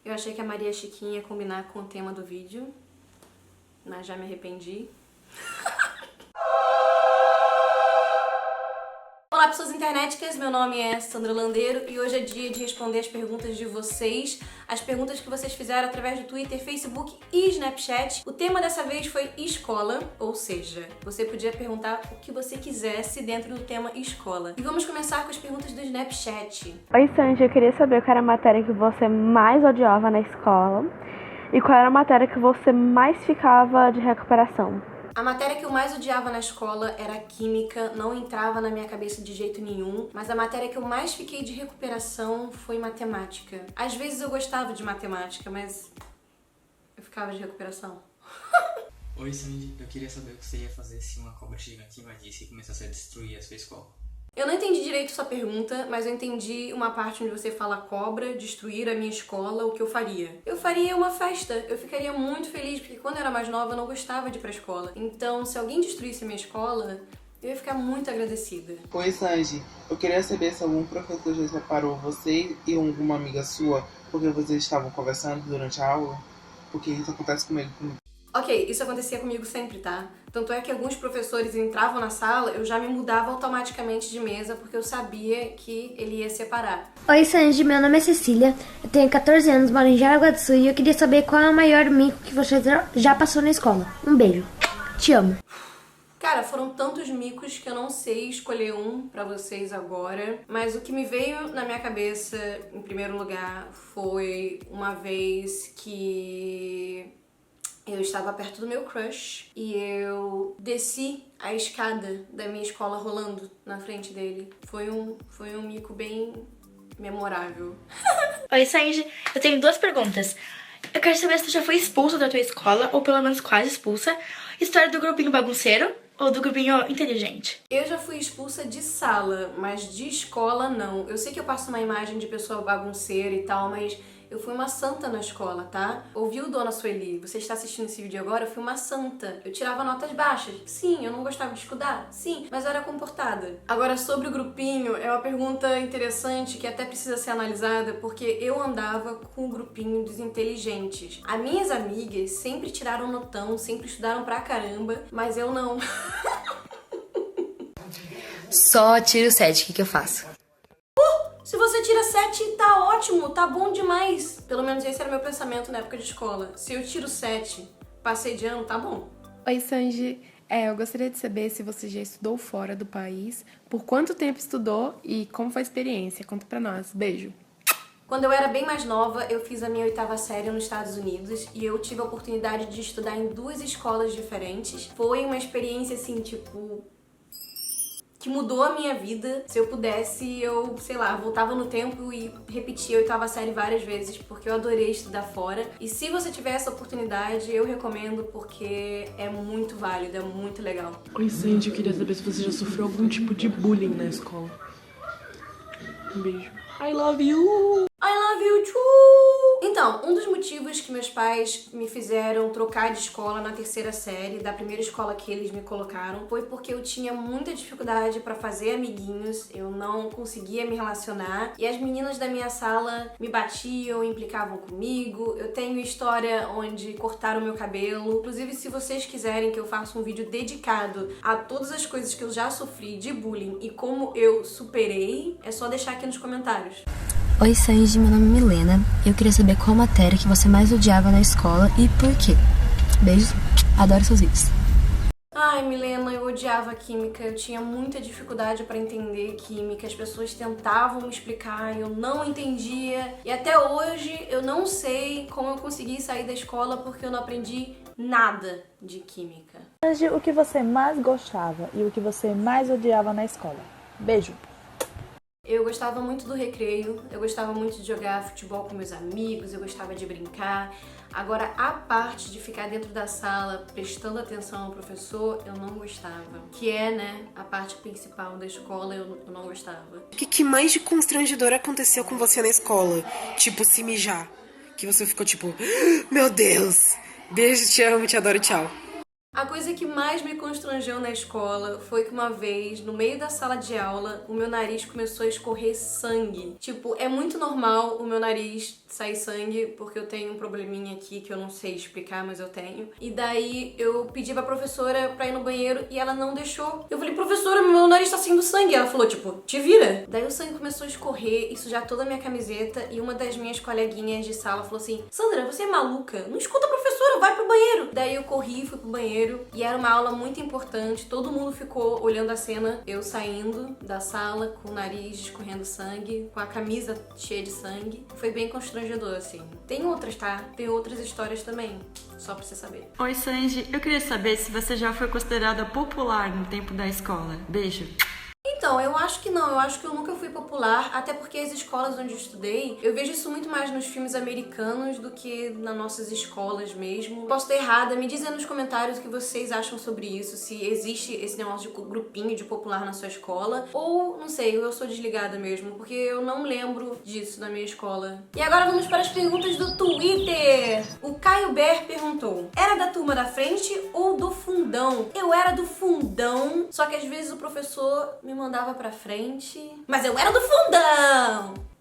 Eu achei que a Maria Chiquinha ia combinar com o tema do vídeo, mas já me arrependi. Olá, pessoas internéticas, meu nome é Sandra Landeiro e hoje é dia de responder as perguntas de vocês, as perguntas que vocês fizeram através do Twitter, Facebook e Snapchat. O tema dessa vez foi escola, ou seja, você podia perguntar o que você quisesse dentro do tema escola. E vamos começar com as perguntas do Snapchat. Oi, Sandy, eu queria saber qual era a matéria que você mais odiava na escola e qual era a matéria que você mais ficava de recuperação. A matéria que eu mais odiava na escola era química, não entrava na minha cabeça de jeito nenhum, mas a matéria que eu mais fiquei de recuperação foi matemática. Às vezes eu gostava de matemática, mas eu ficava de recuperação. Oi, Sandy, eu queria saber o que você ia fazer se uma cobra gigante invadisse e começasse a destruir a sua escola. Eu não entendi direito sua pergunta, mas eu entendi uma parte onde você fala cobra, destruir a minha escola, o que eu faria. Eu faria uma festa, eu ficaria muito feliz, porque quando eu era mais nova eu não gostava de ir pra escola. Então, se alguém destruísse a minha escola, eu ia ficar muito agradecida. Oi, Sandy, eu queria saber se algum professor já separou você e alguma amiga sua porque vocês estavam conversando durante a aula, porque isso acontece comigo. Ok, isso acontecia comigo sempre, tá? Tanto é que alguns professores entravam na sala, eu já me mudava automaticamente de mesa, porque eu sabia que ele ia separar. Oi, Sandy, meu nome é Cecília, eu tenho 14 anos, moro em Jaraguá do Sul e eu queria saber qual é o maior mico que você já passou na escola. Um beijo. Te amo. Cara, foram tantos micos que eu não sei escolher um pra vocês agora, mas o que me veio na minha cabeça, em primeiro lugar, foi uma vez que eu estava perto do meu crush e eu desci a escada da minha escola rolando na frente dele. Foi um mico bem memorável. Oi, Sandy. Eu tenho duas perguntas. Eu quero saber se tu já foi expulsa da tua escola, ou pelo menos quase expulsa. História do grupinho bagunceiro ou do grupinho inteligente? Eu já fui expulsa de sala, mas de escola não. Eu sei que eu passo uma imagem de pessoa bagunceira e tal, mas eu fui uma santa na escola, tá? Ouviu, dona Sueli? Você está assistindo esse vídeo agora? Eu fui uma santa. Eu tirava notas baixas. Sim, eu não gostava de estudar. Sim, mas eu era comportada. Agora, sobre o grupinho, é uma pergunta interessante que até precisa ser analisada, porque eu andava com o grupinho dos inteligentes. As minhas amigas sempre tiraram notão, sempre estudaram pra caramba, mas eu não. Só tiro 7, o que eu faço? Se você tira 7, tá ótimo, tá bom demais. Pelo menos esse era o meu pensamento na época de escola. Se eu tiro 7, passei de ano, tá bom. Oi, Sanji. Eu gostaria de saber se você já estudou fora do país, por quanto tempo estudou e como foi a experiência. Conta pra nós. Beijo. Quando eu era bem mais nova, eu fiz a minha 8ª série nos Estados Unidos e eu tive a oportunidade de estudar em 2 escolas diferentes. Foi uma experiência, assim, tipo, que mudou a minha vida. Se eu pudesse, eu, sei lá, voltava no tempo e repetia a 8ª série várias vezes, porque eu adorei estudar fora. E se você tiver essa oportunidade, eu recomendo, porque é muito válido, é muito legal. Oi, Sandy, eu queria saber se você já sofreu algum tipo de bullying na escola. Um beijo. I love you! I love you too! Então, um dos motivos que meus pais me fizeram trocar de escola na 3ª série, da primeira escola que eles me colocaram, foi porque eu tinha muita dificuldade pra fazer amiguinhos, eu não conseguia me relacionar, e as meninas da minha sala me batiam, implicavam comigo. Eu tenho história onde cortaram meu cabelo. Inclusive, se vocês quiserem que eu faça um vídeo dedicado a todas as coisas que eu já sofri de bullying e como eu superei, é só deixar aqui nos comentários. Oi, Sanji, meu nome é Milena. Eu queria saber qual matéria que você mais odiava na escola e por quê. Beijos, adoro seus vídeos. Ai, Milena, eu odiava química, eu tinha muita dificuldade pra entender química, as pessoas tentavam me explicar, eu não entendia, e até hoje eu não sei como eu consegui sair da escola porque eu não aprendi nada de química. Sandy, o que você mais gostava e o que você mais odiava na escola? Beijo. Eu gostava muito do recreio, eu gostava muito de jogar futebol com meus amigos, eu gostava de brincar. Agora, a parte de ficar dentro da sala prestando atenção ao professor, eu não gostava. Que é, né, a parte principal da escola, eu não gostava. O que mais de constrangedor aconteceu com você na escola? Tipo, se mijar. Que você ficou tipo, meu Deus. Beijo, te amo, te adoro, tchau. A coisa que mais me constrangeu na escola foi que uma vez, no meio da sala de aula, o meu nariz começou a escorrer sangue. Tipo, é muito normal o meu nariz sair sangue, porque eu tenho um probleminha aqui que eu não sei explicar, mas eu tenho. E daí eu pedi pra professora pra ir no banheiro e ela não deixou. Eu falei, professora, meu nariz tá saindo sangue. Ela falou, tipo, te vira. Daí o sangue começou a escorrer e sujar toda a minha camiseta e uma das minhas coleguinhas de sala falou assim, Sandra, você é maluca? Não escuta a professora, vai pro banheiro. Daí eu corri, fui pro banheiro e era uma aula muito importante. Todo mundo ficou olhando a cena, eu saindo da sala com o nariz escorrendo sangue, com a camisa cheia de sangue. Foi bem constrangedor, assim. Tem outras, tá? Tem outras histórias também, só pra você saber. Oi, Sanji. Eu queria saber se você já foi considerada popular no tempo da escola. Beijo. Então, eu acho que não, eu acho que eu nunca fui popular, até porque as escolas onde eu estudei, eu vejo isso muito mais nos filmes americanos do que nas nossas escolas mesmo. Posso estar errada, me dizem nos comentários o que vocês acham sobre isso, se existe esse negócio de grupinho de popular na sua escola, ou, não sei, eu sou desligada mesmo, porque eu não lembro disso na minha escola. E agora vamos para as perguntas do Twitter. O Caio Ber perguntou, era da turma da frente ou do fundão? Eu era do fundão, só que às vezes o professor me mandava pra frente, mas eu era do fundão!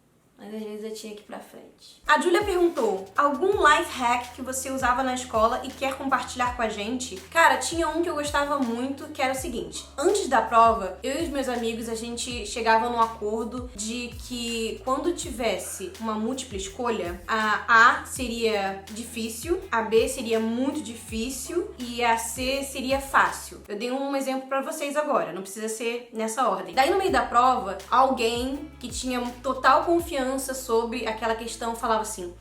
Mas às vezes eu tinha que ir pra frente. A Júlia perguntou, algum life hack que você usava na escola e quer compartilhar com a gente? Cara, tinha um que eu gostava muito, que era o seguinte. Antes da prova, eu e os meus amigos, a gente chegava num acordo de que quando tivesse uma múltipla escolha, a A seria difícil, a B seria muito difícil e a C seria fácil. Eu dei um exemplo pra vocês agora, não precisa ser nessa ordem. Daí no meio da prova, alguém que tinha total confiança sobre aquela questão falava assim,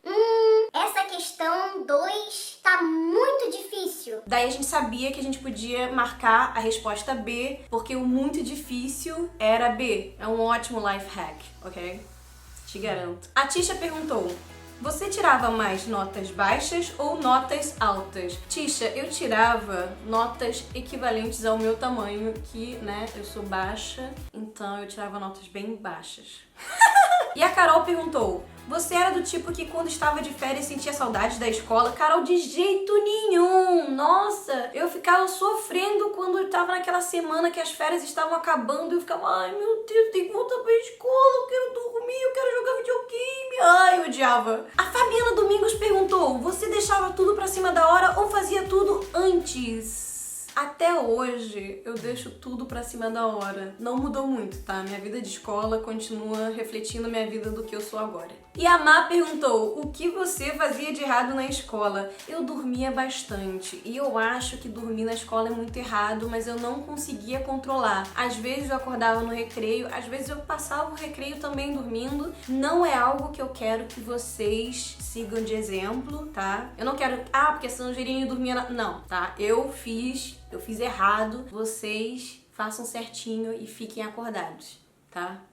essa questão 2 tá muito difícil. Daí a gente sabia que a gente podia marcar a resposta B, porque o muito difícil era B. É um ótimo life hack, ok? Te garanto. A Tisha perguntou, você tirava mais notas baixas ou notas altas? Tisha, eu tirava notas equivalentes ao meu tamanho, que, né, eu sou baixa, então eu tirava notas bem baixas. E a Carol perguntou, você era do tipo que quando estava de férias sentia saudade da escola? Carol, de jeito nenhum! Nossa, eu ficava sofrendo quando eu tava naquela semana que as férias estavam acabando e eu ficava, ai meu Deus, tem que voltar pra escola, eu quero dormir, eu quero jogar videogame. Ai, eu odiava. A Fabiana Domingos perguntou, você deixava tudo pra cima da hora ou fazia tudo antes? Até hoje, eu deixo tudo pra cima da hora. Não mudou muito, tá? Minha vida de escola continua refletindo minha vida do que eu sou agora. E a Má perguntou, o que você fazia de errado na escola? Eu dormia bastante. E eu acho que dormir na escola é muito errado, mas eu não conseguia controlar. Às vezes eu acordava no recreio, às vezes eu passava o recreio também dormindo. Não é algo que eu quero que vocês sigam de exemplo, tá? Eu não quero, porque a Sangerine dormia Não, tá? Eu fiz errado, vocês façam certinho e fiquem acordados, tá?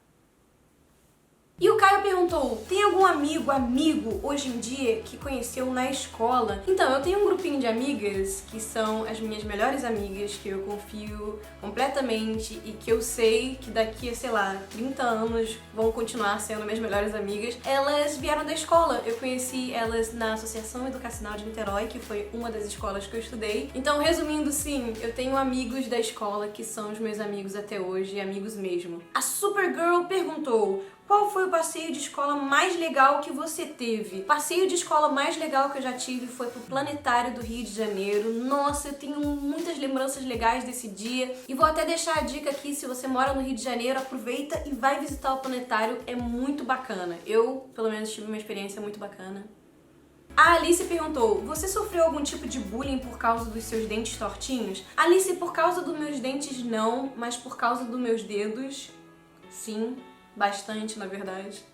E o Caio perguntou, tem algum amigo hoje em dia que conheceu na escola? Então, eu tenho um grupinho de amigas que são as minhas melhores amigas, que eu confio completamente e que eu sei que daqui a, sei lá, 30 anos vão continuar sendo minhas melhores amigas. Elas vieram da escola, eu conheci elas na Associação Educacional de Niterói, que foi uma das escolas que eu estudei. Então, resumindo, sim, eu tenho amigos da escola que são os meus amigos até hoje, amigos mesmo. A Supergirl perguntou, qual foi o passeio de escola mais legal que você teve? O passeio de escola mais legal que eu já tive foi pro Planetário do Rio de Janeiro. Nossa, eu tenho muitas lembranças legais desse dia. E vou até deixar a dica aqui, se você mora no Rio de Janeiro, aproveita e vai visitar o Planetário, é muito bacana. Eu, pelo menos, tive uma experiência muito bacana. A Alice perguntou, você sofreu algum tipo de bullying por causa dos seus dentes tortinhos? Alice, por causa dos meus dentes não, mas por causa dos meus dedos, sim. Bastante, na verdade.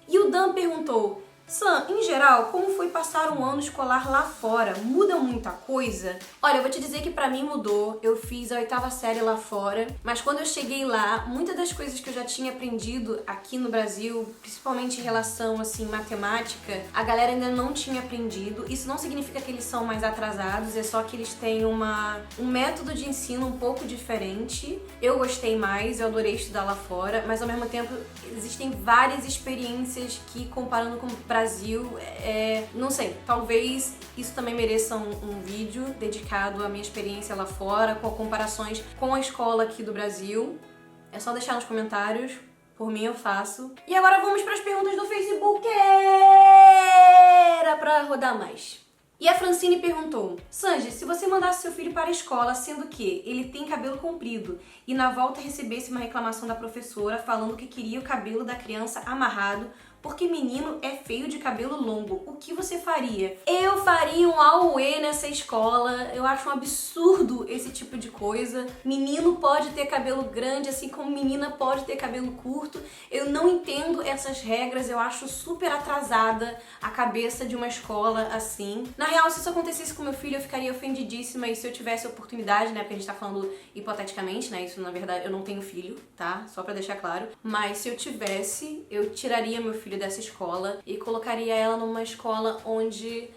E o Dan perguntou, Sam, em geral, como foi passar um ano escolar lá fora? Muda muita coisa? Olha, eu vou te dizer que pra mim mudou. Eu fiz a 8ª série lá fora, mas quando eu cheguei lá, muitas das coisas que eu já tinha aprendido aqui no Brasil, principalmente em relação, assim, matemática, a galera ainda não tinha aprendido. Isso não significa que eles são mais atrasados, é só que eles têm um método de ensino um pouco diferente. Eu gostei mais, eu adorei estudar lá fora, mas ao mesmo tempo existem várias experiências que, comparando com o Brasil, Brasil, não sei, talvez isso também mereça um vídeo dedicado à minha experiência lá fora, com comparações com a escola aqui do Brasil. É só deixar nos comentários, por mim eu faço. E agora vamos para as perguntas do Facebook, era pra rodar mais. E a Francine perguntou: Sanji, se você mandasse seu filho para a escola, sendo que ele tem cabelo comprido, e na volta recebesse uma reclamação da professora falando que queria o cabelo da criança amarrado, porque menino é feio de cabelo longo, o que você faria? Eu faria um auê nessa escola. Eu acho um absurdo esse tipo de coisa. Menino pode ter cabelo grande, assim como menina pode ter cabelo curto. Eu não entendo essas regras, eu acho super atrasada a cabeça de uma escola assim. Na real, se isso acontecesse com meu filho, eu ficaria ofendidíssima, e se eu tivesse oportunidade, né, porque a gente tá falando hipoteticamente, né, isso na verdade eu não tenho filho, tá? Só pra deixar claro. Mas se eu tivesse, eu tiraria meu filho dessa escola e colocaria ela numa escola onde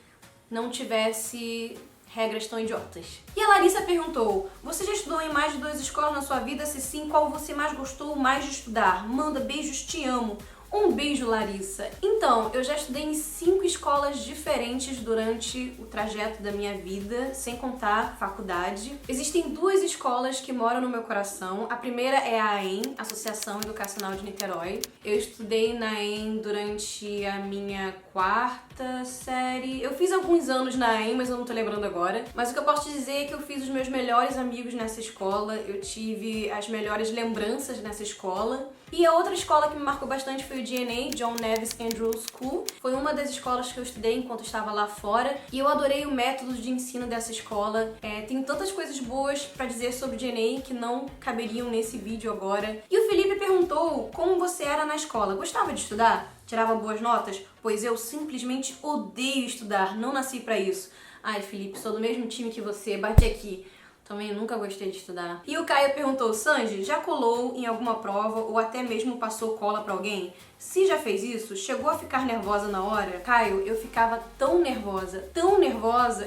não tivesse regras tão idiotas. E a Larissa perguntou: você já estudou em mais de 2 escolas na sua vida? Se sim, qual você mais gostou mais de estudar? Manda beijos, te amo. Um beijo, Larissa. Então, eu já estudei em 5 escolas diferentes durante o trajeto da minha vida, sem contar faculdade. Existem 2 escolas que moram no meu coração. A primeira é a AEM, Associação Educacional de Niterói. Eu estudei na AEM durante a minha 4ª série. Eu fiz alguns anos na AEM, mas eu não tô lembrando agora. Mas o que eu posso te dizer é que eu fiz os meus melhores amigos nessa escola. Eu tive as melhores lembranças nessa escola. E a outra escola que me marcou bastante foi o DNA, John Nevis Andrews School. Foi uma das escolas que eu estudei enquanto estava lá fora, e eu adorei o método de ensino dessa escola. Tem tantas coisas boas pra dizer sobre o DNA que não caberiam nesse vídeo agora. E o Felipe perguntou como você era na escola. Gostava de estudar? Tirava boas notas? Pois eu simplesmente odeio estudar, não nasci pra isso. Ai, Felipe, sou do mesmo time que você, bate aqui. Também nunca gostei de estudar. E o Caio perguntou: Sanji, já colou em alguma prova ou até mesmo passou cola pra alguém? Se já fez isso, chegou a ficar nervosa na hora? Caio, eu ficava tão nervosa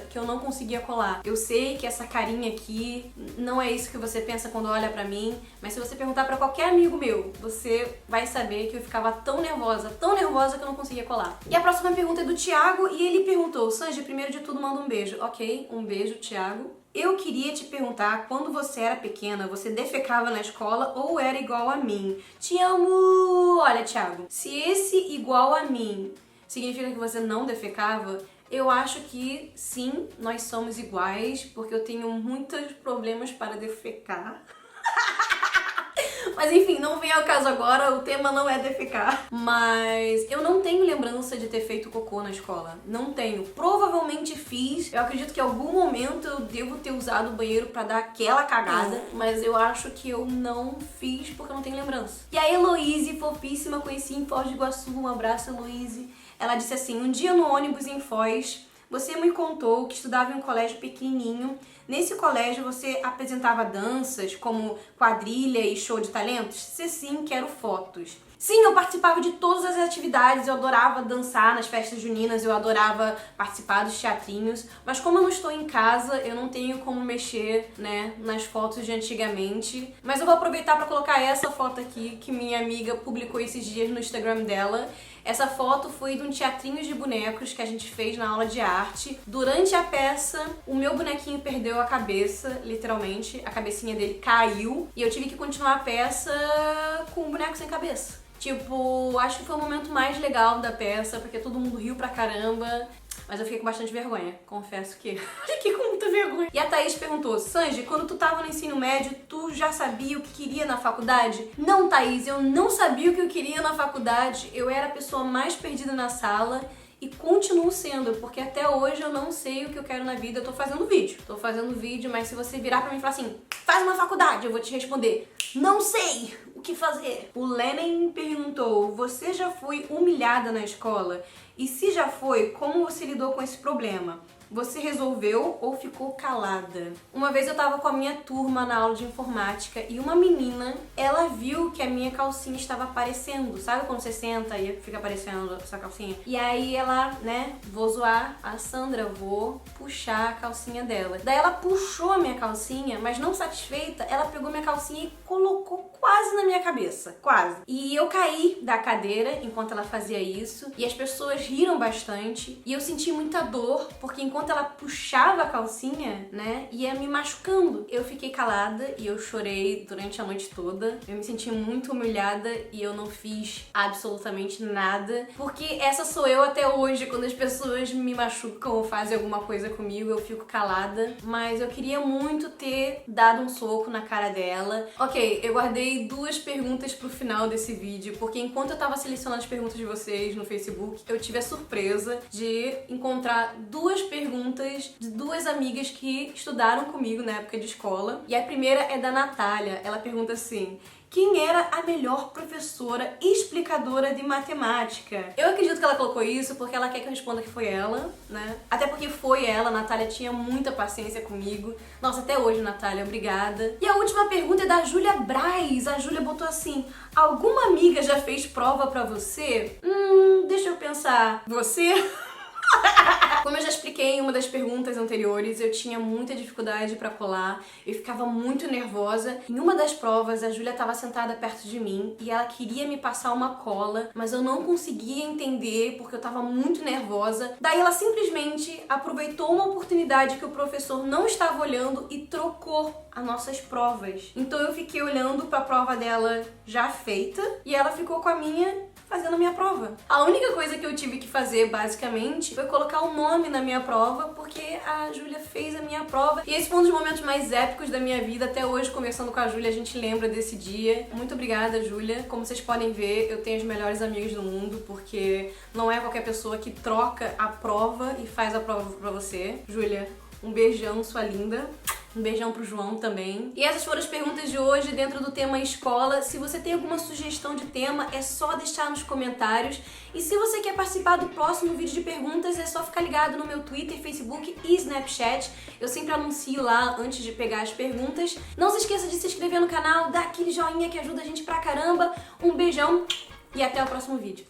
que eu não conseguia colar. Eu sei que essa carinha aqui não é isso que você pensa quando olha pra mim, mas se você perguntar pra qualquer amigo meu, você vai saber que eu ficava tão nervosa que eu não conseguia colar. E a próxima pergunta é do Thiago, e ele perguntou: Sanji, primeiro de tudo, manda um beijo. Ok, um beijo, Thiago. Eu queria te perguntar, quando você era pequena, você defecava na escola ou era igual a mim? Te amo! Olha, Thiago, se esse igual a mim significa que você não defecava, eu acho que sim, nós somos iguais, porque eu tenho muitos problemas para defecar. Mas enfim, não vem ao caso agora, o tema não é defecar. Mas eu não tenho lembrança de ter feito cocô na escola. Não tenho. Provavelmente fiz. Eu acredito que em algum momento eu devo ter usado o banheiro pra dar aquela cagada. Mas eu acho que eu não fiz porque eu não tenho lembrança. E a Heloíse, fofíssima, conheci em Foz do Iguaçu. Um abraço, Heloíse. Ela disse assim: um dia no ônibus em Foz, você me contou que estudava em um colégio pequenininho. Nesse colégio você apresentava danças como quadrilha e show de talentos? Se sim, quero fotos. Sim, eu participava de todas as atividades, eu adorava dançar nas festas juninas, eu adorava participar dos teatrinhos, mas como eu não estou em casa, eu não tenho como mexer, né, nas fotos de antigamente. Mas eu vou aproveitar para colocar essa foto aqui, que minha amiga publicou esses dias no Instagram dela. Essa foto foi de um teatrinho de bonecos que a gente fez na aula de arte. Durante a peça, o meu bonequinho perdeu a cabeça, literalmente. A cabecinha dele caiu e eu tive que continuar a peça com o boneco sem cabeça. Tipo, acho que foi o momento mais legal da peça, porque todo mundo riu pra caramba. Mas eu fiquei com bastante vergonha, confesso que fiquei com muita vergonha. E a Thaís perguntou: Sanji, quando tu tava no ensino médio, tu já sabia o que queria na faculdade? Não, Thaís, eu não sabia o que eu queria na faculdade. Eu era a pessoa mais perdida na sala e continuo sendo, porque até hoje eu não sei o que eu quero na vida. Eu tô fazendo vídeo, mas se você virar pra mim e falar assim: faz uma faculdade, eu vou te responder: não sei o que fazer. O Lenin perguntou: você já foi humilhada na escola? E se já foi, como você lidou com esse problema? Você resolveu ou ficou calada? Uma vez eu tava com a minha turma na aula de informática e uma menina, ela viu que a minha calcinha estava aparecendo. Sabe quando você senta e fica aparecendo a sua calcinha? E aí ela, né, vou zoar a Sandra, vou puxar a calcinha dela. Daí ela puxou a minha calcinha, mas não satisfeita, ela pegou minha calcinha e colocou quase na minha cabeça, quase. E eu caí da cadeira enquanto ela fazia isso, e as pessoas riram bastante, e eu senti muita dor, porque enquanto ela puxava a calcinha, né, ia me machucando. Eu fiquei calada e eu chorei durante a noite toda. Eu me senti muito humilhada e eu não fiz absolutamente nada, porque essa sou eu até hoje. Quando as pessoas me machucam ou fazem alguma coisa comigo, eu fico calada. Mas eu queria muito ter dado um soco na cara dela. Ok, eu guardei 2 perguntas pro final desse vídeo, porque enquanto eu tava selecionando as perguntas de vocês no Facebook, eu tive a surpresa de encontrar 2 perguntas de 2 amigas que estudaram comigo na época de escola. E a primeira é da Natália. Ela pergunta assim: quem era a melhor professora explicadora de matemática? Eu acredito que ela colocou isso porque ela quer que eu responda que foi ela, né? Até porque foi ela, a Natália tinha muita paciência comigo. Nossa, até hoje, Natália, obrigada. E a última pergunta é da Júlia Braz. A Júlia botou assim: alguma amiga já fez prova pra você? Deixa eu pensar. Você? Como eu já expliquei em uma das perguntas anteriores, eu tinha muita dificuldade pra colar, eu ficava muito nervosa. Em uma das provas, a Júlia estava sentada perto de mim e ela queria me passar uma cola, mas eu não conseguia entender porque eu tava muito nervosa. Daí ela simplesmente aproveitou uma oportunidade que o professor não estava olhando e trocou as nossas provas. Então eu fiquei olhando pra prova dela já feita e ela ficou com a minha fazendo a minha prova. A única coisa que eu tive que fazer, basicamente, foi colocar um nome na minha prova, porque a Júlia fez a minha prova. E esse foi um dos momentos mais épicos da minha vida. Até hoje, conversando com a Júlia, a gente lembra desse dia. Muito obrigada, Júlia. Como vocês podem ver, eu tenho as melhores amigas do mundo, porque não é qualquer pessoa que troca a prova e faz a prova pra você. Júlia, um beijão, sua linda. Um beijão pro João também. E essas foram as perguntas de hoje dentro do tema escola. Se você tem alguma sugestão de tema, é só deixar nos comentários. E se você quer participar do próximo vídeo de perguntas, é só ficar ligado no meu Twitter, Facebook e Snapchat. Eu sempre anuncio lá antes de pegar as perguntas. Não se esqueça de se inscrever no canal, dar aquele joinha que ajuda a gente pra caramba. Um beijão e até o próximo vídeo.